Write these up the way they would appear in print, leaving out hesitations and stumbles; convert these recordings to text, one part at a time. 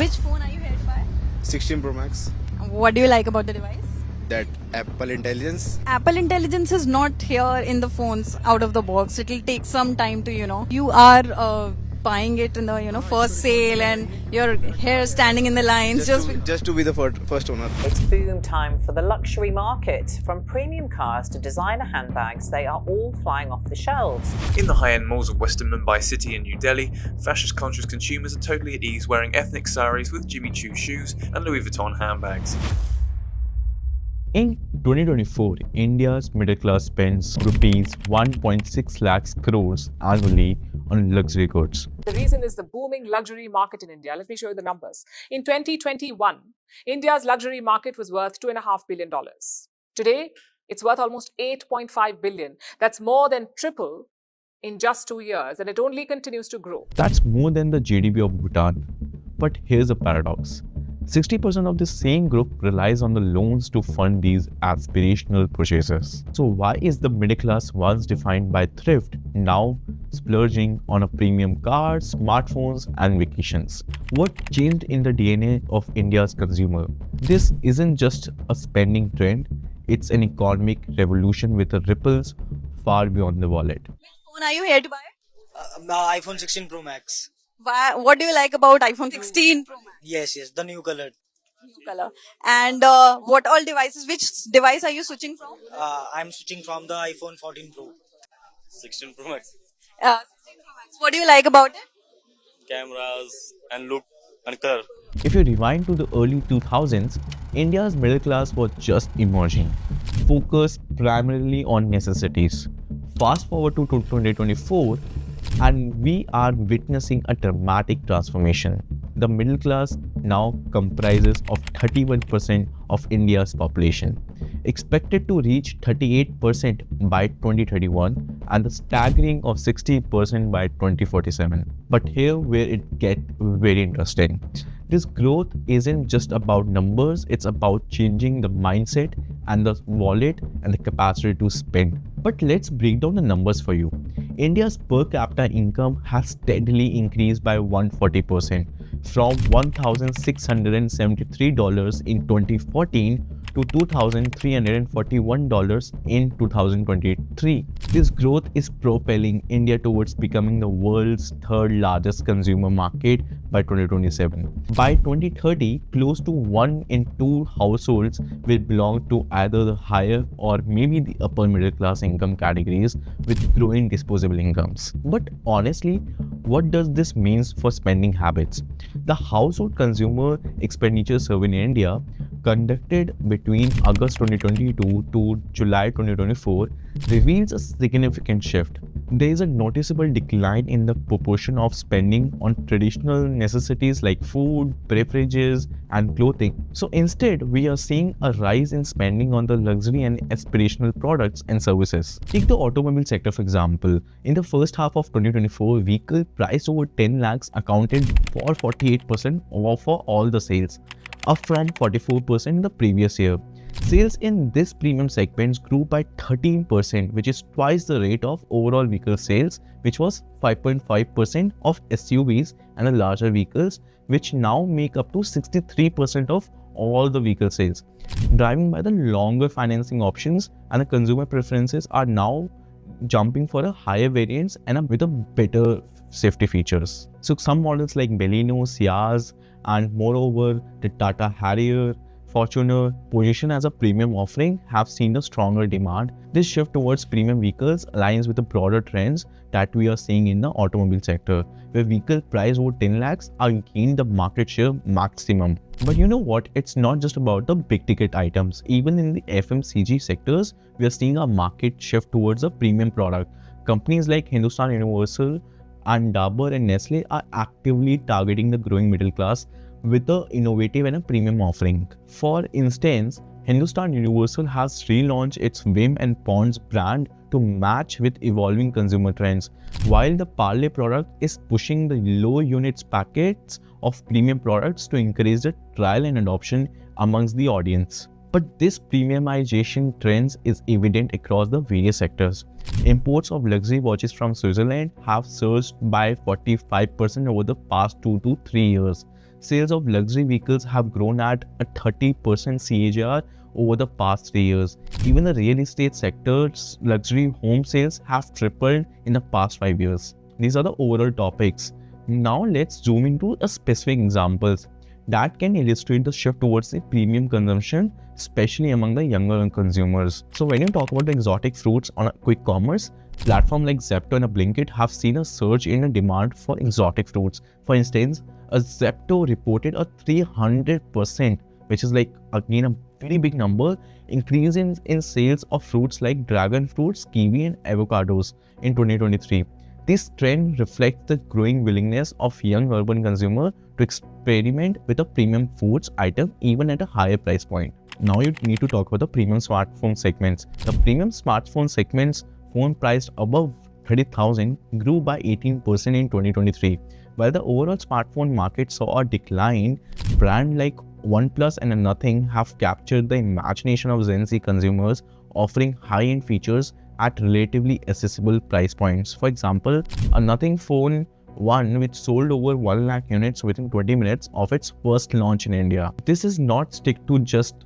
Which phone are you here to buy? 16 Pro Max. What do you like about the device? That Apple Intelligence. Apple Intelligence is not here in the phones out of the box. It'll take some time to, you are buying it in the, first sale and your hair standing in the lines. Just to be the first owner. It's boom time for the luxury market. From premium cars to designer handbags, they are all flying off the shelves. In the high-end malls of Western Mumbai City and New Delhi, fashion-conscious consumers are totally at ease wearing ethnic saris with Jimmy Choo shoes and Louis Vuitton handbags. In 2024, India's middle class spends rupees 1.6 lakhs crores annually on luxury goods. The reason is the booming luxury market in India. Let me show you the numbers. In 2021, India's luxury market was worth $2.5 billion. Today, it's worth almost $8.5 billion. That's more than triple in just 2 years, and it only continues to grow. That's more than the GDP of Bhutan. But here's a paradox. 60% of the same group relies on the loans to fund these aspirational purchases. So why is the middle class, once defined by thrift, now splurging on a premium cars, smartphones and vacations? What changed in the DNA of India's consumer? This isn't just a spending trend, it's an economic revolution with the ripples far beyond the wallet. Which phone are you here to buy? iPhone 16 Pro Max. What do you like about iPhone 16 Pro Max? Yes, the new color. New color. And what all devices? Which device are you switching from? I'm switching from the iPhone 14 Pro. 16 Pro Max. 16 Pro Max. What do you like about it? Cameras and look and color. If you rewind to the early 2000s, India's middle class was just emerging, focused primarily on necessities. Fast forward to 2024, and we are witnessing a dramatic transformation. The middle class now comprises of 31% of India's population, expected to reach 38% by 2031 and the staggering of 60% by 2047. But here where it gets very interesting. This growth isn't just about numbers, it's about changing the mindset and the wallet and the capacity to spend. But let's break down the numbers for you. India's per capita income has steadily increased by 140% from $1,673 in 2014 to $2,341 in 2023. This growth is propelling India towards becoming the world's third largest consumer market by 2027. By 2030, close to 1 in 2 households will belong to either the higher or maybe the upper middle class income categories with growing disposable incomes. But honestly, what does this mean for spending habits? The Household Consumer Expenditure Survey in India, conducted between August 2022 to July 2024, reveals a significant shift. There is a noticeable decline in the proportion of spending on traditional necessities like food, beverages, and clothing. So instead, we are seeing a rise in spending on the luxury and aspirational products and services. Take the automobile sector for example. In the first half of 2024, vehicle priced over 10 lakhs accounted for 48% of all the sales, up from 44% in the previous year. Sales in this premium segment grew by 13%, which is twice the rate of overall vehicle sales, which was 5.5% of SUVs and the larger vehicles, which now make up to 63% of all the vehicle sales. Driving by the longer financing options and the consumer preferences are now jumping for a higher variants and with a better safety features. So some models like Baleno, Ciaz, and moreover the Tata Harrier, Fortuner, position as a premium offering, have seen a stronger demand. This shift towards premium vehicles aligns with the broader trends that we are seeing in the automobile sector, where vehicle price over 10 lakhs are gaining the market share maximum. But you know what? It's not just about the big ticket items. Even in the FMCG sectors, we are seeing a market shift towards a premium product. Companies like Hindustan Universal and Dabur and Nestle are actively targeting the growing middle class with the innovative and a premium offering. For instance, Hindustan Universal has relaunched its Vim and Ponds brand to match with evolving consumer trends, while the Parle product is pushing the low units packets of premium products to increase the trial and adoption amongst the audience. But this premiumization trend is evident across the various sectors. Imports of luxury watches from Switzerland have surged by 45% over the past 2 to 3 years. sales of luxury vehicles have grown at a 30% CAGR over the past 3 years. Even the real estate sector's luxury home sales have tripled in the past 5 years. These are the overall topics. Now let's zoom into a specific examples that can illustrate the shift towards the premium consumption, especially among the younger consumers. So when you talk about the exotic fruits on a quick commerce, platforms like Zepto and a Blinkit have seen a surge in the demand for exotic fruits. For instance, a Zepto reported a 300%, which is like again a very big number, increase in sales of fruits like dragon fruits, kiwi and avocados in 2023. This trend reflects the growing willingness of young urban consumers to experiment with a premium foods item even at a higher price point. Now you need to talk about the premium smartphone segments. The premium smartphone segments, phone priced above 30,000, grew by 18% in 2023. While the overall smartphone market saw a decline, brands like OnePlus and Nothing have captured the imagination of Gen Z consumers, offering high-end features at relatively accessible price points. For example, a Nothing Phone 1 which sold over 1 lakh units within 20 minutes of its first launch in India. This is not stick to just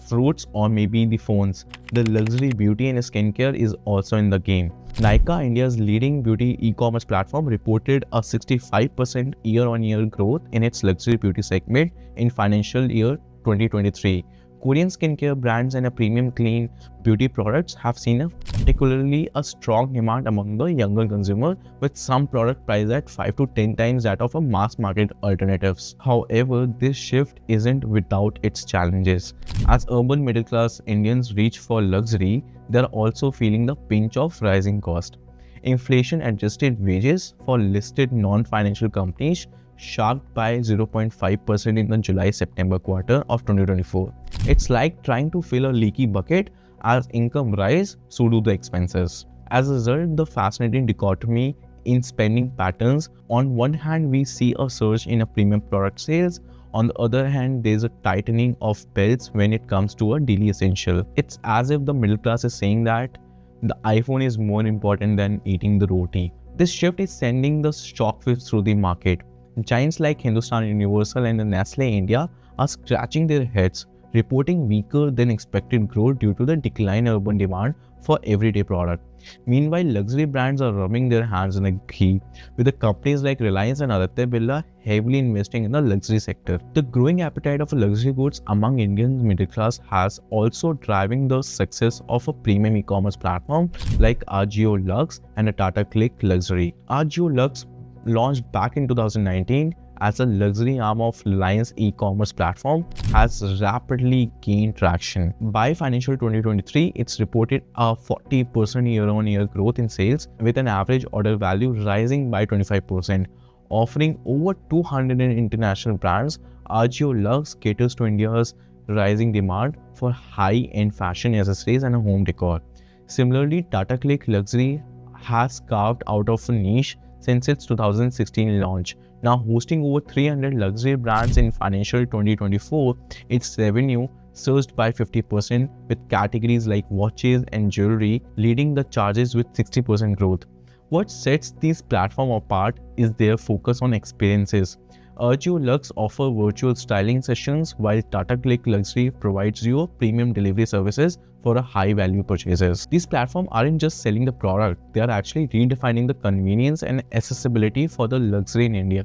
fruits or maybe the phones. The luxury beauty and skincare is also in the game. Nykaa, India's leading beauty e-commerce platform, reported a 65% year-on-year growth in its luxury beauty segment in financial year 2023. Korean skincare brands and premium clean beauty products have seen particularly a strong demand among the younger consumer, with some product priced at 5 to 10 times that of a mass market alternatives. However, this shift isn't without its challenges. As urban middle class Indians reach for luxury, they are also feeling the pinch of rising cost. Inflation adjusted wages for listed non-financial companies sharped by 0.5% in the July-September quarter of 2024. It's like trying to fill a leaky bucket. As income rise, so do the expenses. As a result, the fascinating dichotomy in spending patterns. On one hand, we see a surge in premium product sales. On the other hand, there's a tightening of belts when it comes to a daily essential. It's as if the middle class is saying that the iPhone is more important than eating the roti. This shift is sending the shockwaves through the market. Giants like Hindustan Universal and Nestle India are scratching their heads, reporting weaker than expected growth due to the decline in urban demand for everyday product. Meanwhile, luxury brands are rubbing their hands in a ghee, with the companies like Reliance and Aditya Birla heavily investing in the luxury sector. The growing appetite of luxury goods among Indian middle class has also driving the success of a premium e-commerce platform like Ajio Luxe and a Tata Click Luxury. Ajio Luxe launched back in 2019 as a luxury arm of Reliance e-commerce platform, has rapidly gained traction. By financial 2023, it's reported a 40% year-on-year growth in sales, with an average order value rising by 25%. Offering over 200 international brands, Ajio Luxe caters to India's rising demand for high-end fashion accessories and home decor. Similarly, Tata Click Luxury has carved out of a niche since its 2016 launch. Now hosting over 300 luxury brands in financial 2024, its revenue surged by 50%, with categories like watches and jewelry leading the charges with 60% growth. What sets these platforms apart is their focus on experiences. Ajio Luxe offer virtual styling sessions, while Tata Click Luxury provides you premium delivery services for a high-value purchases. These platforms aren't just selling the product, they are actually redefining the convenience and accessibility for the luxury in India,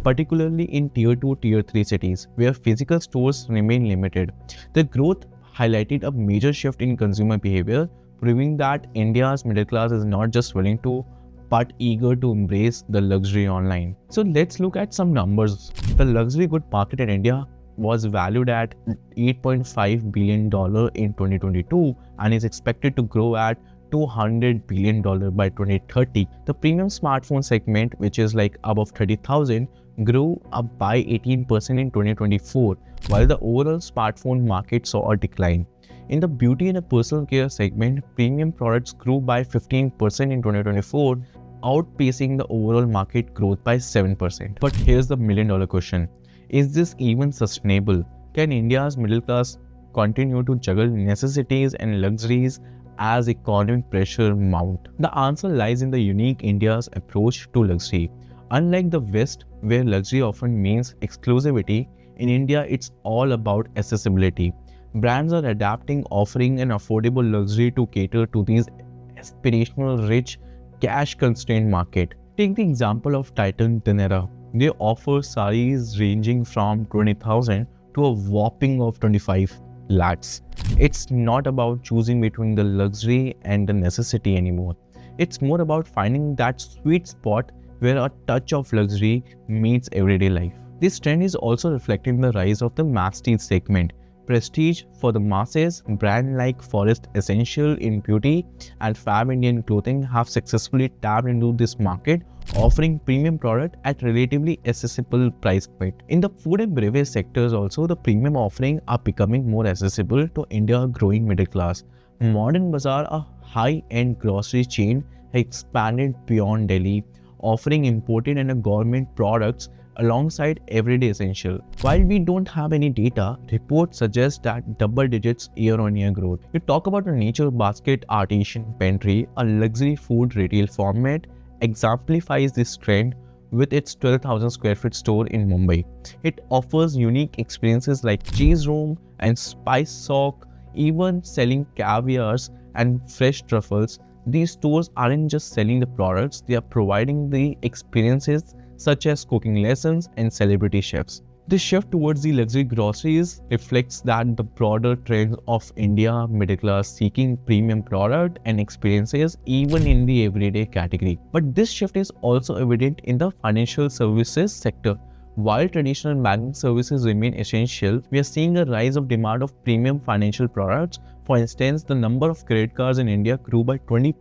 particularly in Tier 2, Tier 3 cities, where physical stores remain limited. The growth highlighted a major shift in consumer behavior, proving that India's middle class is not just willing to but eager to embrace the luxury online. So let's look at some numbers. The luxury good market in India was valued at $8.5 billion in 2022 and is expected to grow at $200 billion by 2030. The premium smartphone segment, which is like above 30,000, grew up by 18% in 2024, while the overall smartphone market saw a decline. In the beauty and personal care segment, premium products grew by 15% in 2024, outpacing the overall market growth by 7%. But here's the million-dollar question. Is this even sustainable? Can India's middle class continue to juggle necessities and luxuries as economic pressure mount? The answer lies in the unique India's approach to luxury. Unlike the West, where luxury often means exclusivity, in India it's all about accessibility. Brands are adapting, offering an affordable luxury to cater to these aspirational, rich, cash-constrained market. Take the example of Titan Tenera. They offer saris ranging from 20,000 to a whopping of 25 lakhs. It's not about choosing between the luxury and the necessity anymore. It's more about finding that sweet spot where a touch of luxury meets everyday life. This trend is also reflecting the rise of the masstige segment. Prestige for the masses, brands like Poorest Essential in beauty and Fab Indian clothing have successfully tapped into this market, offering premium product at relatively accessible price point. In the food and beverage sectors also, the premium offering are becoming more accessible to India's growing middle class. Modern Bazaar, a high-end grocery chain, has expanded beyond Delhi, offering imported and government products alongside everyday essential. While we don't have any data, reports suggest that double digits year-on-year growth. You talk about a Nature Basket Artisan Pantry, a luxury food retail format, exemplifies this trend with its 12,000 square feet store in Mumbai. It offers unique experiences like cheese room and spice sock, even selling caviars and fresh truffles. These stores aren't just selling the products, they are providing the experiences such as cooking lessons and celebrity chefs. This shift towards the luxury groceries reflects that the broader trend of India middle class seeking premium product and experiences even in the everyday category. But this shift is also evident in the financial services sector. While traditional banking services remain essential, we are seeing a rise of demand of premium financial products. For instance, the number of credit cards in India grew by 20%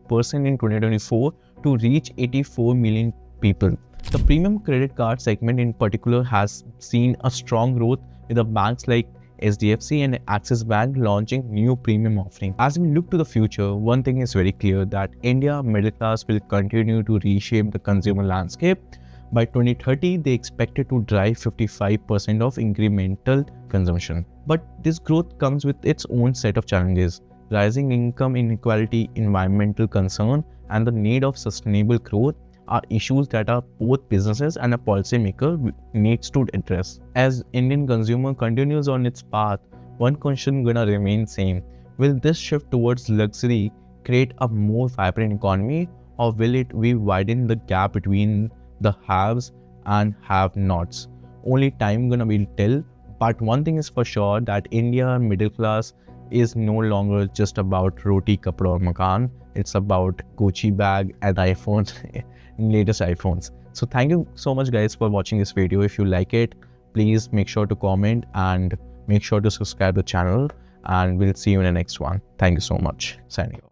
in 2024 to reach 84 million people. The premium credit card segment in particular has seen a strong growth with the banks like SDFC and Axis Bank launching new premium offerings. As we look to the future, one thing is very clear that India middle class will continue to reshape the consumer landscape. By 2030, they expected to drive 55% of incremental consumption. But this growth comes with its own set of challenges. Rising income inequality, environmental concern, and the need of sustainable growth are issues that are both businesses and a policymaker needs to address. As Indian consumer continues on its path, one question gonna remain same. Will this shift towards luxury create a more vibrant economy, or will it widen the gap between the haves and have-nots? Only time gonna be tell. But one thing is for sure, that India middle class is no longer just about roti, kapda or makan. It's about Gucci bag and iPhones, latest iPhones. So thank you so much guys for watching this video. If you like it, please make sure to comment and make sure to subscribe to the channel, and we'll see you in the next one. Thank you so much. Signing off.